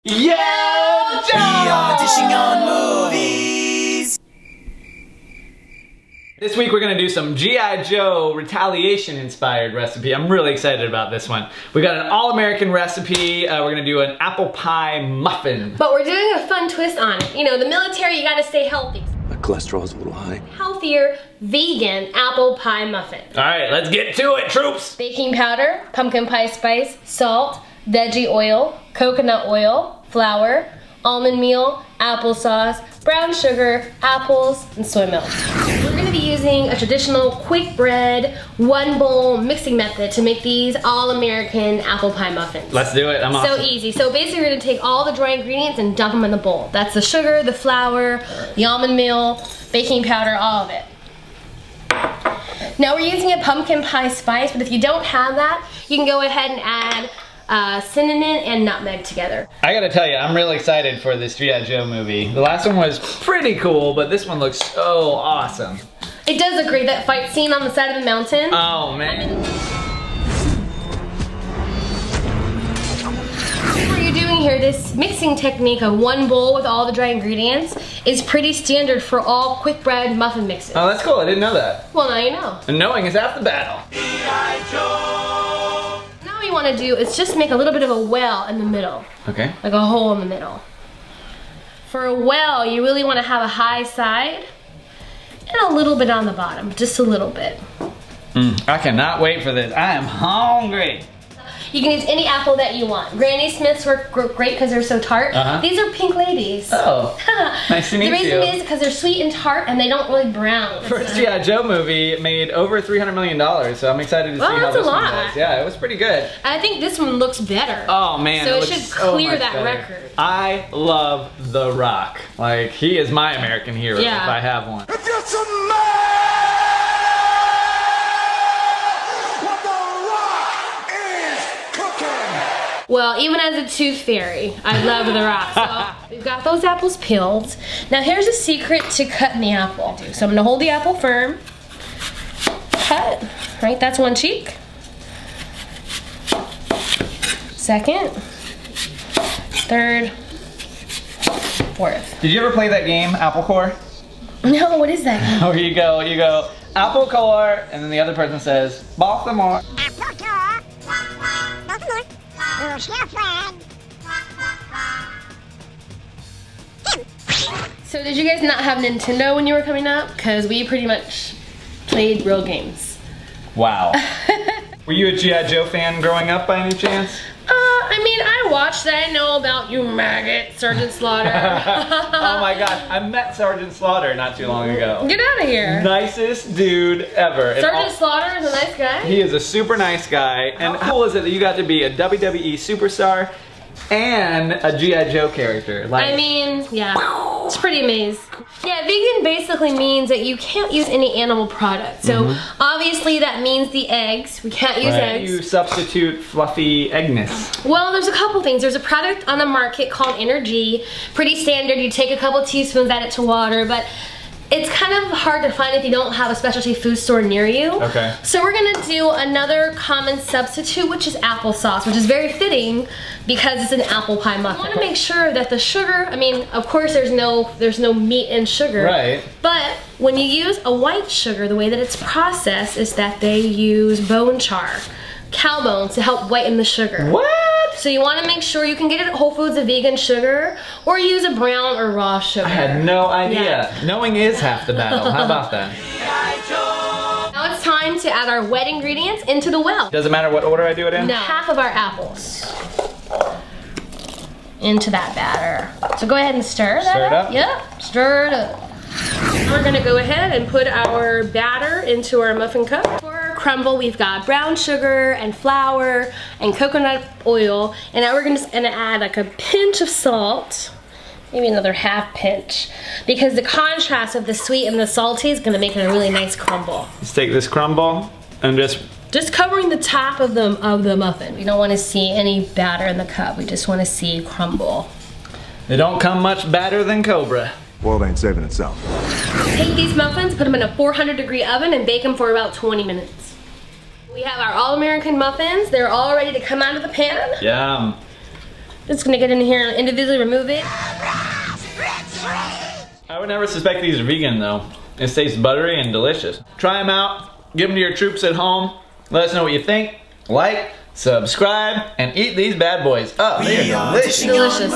Yeah, We are dishing on movies. This week we're gonna do some G.I. Joe Retaliation inspired recipe. I'm really excited about this one. We got an all-American recipe. We're gonna do an apple pie muffin. But we're doing a fun twist on it. You know, the military, you gotta stay healthy. My cholesterol's a little high. Healthier, vegan apple pie muffin. All right, let's get to it, troops. Baking powder, pumpkin pie spice, salt, veggie oil, coconut oil, flour, almond meal, applesauce, brown sugar, apples, and soy milk. We're gonna be using a traditional quick bread, one bowl mixing method to make these all-American apple pie muffins. Let's do it, I'm awesome. So easy. So basically we're gonna take all the dry ingredients and dump them in the bowl. That's the sugar, the flour, the almond meal, baking powder, all of it. Now we're using a pumpkin pie spice, but if you don't have that, you can go ahead and add cinnamon and nutmeg together. I gotta tell you, I'm really excited for this G.I. Joe movie. The last one was pretty cool, but this one looks so awesome. It does look great, that fight scene on the side of the mountain. Oh man. What you're doing here, this mixing technique of one bowl with all the dry ingredients is pretty standard for all quick bread muffin mixes. Oh, that's cool, I didn't know that. Well, now you know. And knowing is half the battle. G.I. Joe. Now what you want to do is just make a little bit of a well in the middle. Okay. Like a hole in the middle. For a well, you really want to have a high side and a little bit on the bottom, just a little bit. I cannot wait for this. I am hungry. You can use any apple that you want. Granny Smiths work great because they're so tart. These are pink ladies. Oh, nice to meet you. The reason is because they're sweet and tart and they don't really brown. First G.I. Joe movie made over $300 million, so I'm excited to see how this one does. Yeah, it was pretty good. I think this one looks better. Oh man, so it should so clear that better. record. I love The Rock. Like, he is my American hero if I have one. If you're some man, what The Rock is cooking. Well, even as a tooth fairy, I love The Rock. So we've got those apples peeled. Now here's a secret to cutting the apple. So I'm gonna hold the apple firm. Cut, right? That's one cheek. Second, third, fourth. Did you ever play that game, Apple Core? No, what is that game? Where you go, Apple Core, and then the other person says, Baltimore. Apple Core. Baltimore. Who's your friend? So did you guys not have Nintendo when you were coming up? Because we pretty much played real games. Wow. Were you a G.I. Joe fan growing up by any chance? I mean, I watched that. I know about you maggot, Sergeant Slaughter. Oh my gosh, I met Sergeant Slaughter not too long ago. Get out of here. Nicest dude ever. Sergeant Slaughter is a nice guy? He is a super nice guy. And how cool is it that you got to be a WWE superstar and a G.I. Joe character? Like, I mean, yeah, it's pretty amazing. Yeah, vegan basically means that you can't use any animal product. So obviously that means the eggs. We can't use eggs. You substitute fluffy eggness. Well, there's a couple things. There's a product on the market called Energy. Pretty standard. You take a couple teaspoons, add it to water, but it's kind of hard to find if you don't have a specialty food store near you. Okay. So we're gonna do another common substitute, which is applesauce, which is very fitting because it's an apple pie muffin. I wanna make sure that the sugar, I mean, of course there's no meat in sugar. Right. But when you use a white sugar, the way that it's processed is that they use bone char, cow bones, to help whiten the sugar. What? So you want to make sure you can get it at Whole Foods a vegan sugar or use a brown or raw sugar. I had no idea. Yeah. Knowing is half the battle. How about that? Now it's time to add our wet ingredients into the well. Does it matter what order I do it in? No. Half of our apples into that batter. So go ahead and stir that. Stir it up? Yep, stir it up. We're gonna go ahead and put our batter into our muffin cup. For our crumble, we've got brown sugar and flour and coconut oil. And now we're just gonna add like a pinch of salt, maybe another half pinch, because the contrast of the sweet and the salty is gonna make it a really nice crumble. Let's take this crumble and just covering the top of the muffin. We don't want to see any batter in the cup. We just want to see crumble. They don't come much better than Cobra. World ain't saving itself. Take these muffins, put them in a 400-degree oven, and bake them for about 20 minutes. We have our all-American muffins. They're all ready to come out of the pan. Yum. Just gonna get in here and individually remove it. I would never suspect these are vegan though. It tastes buttery and delicious. Try them out, give them to your troops at home. Let us know what you think. Like, subscribe, and eat these bad boys up. They are delicious. Delicious.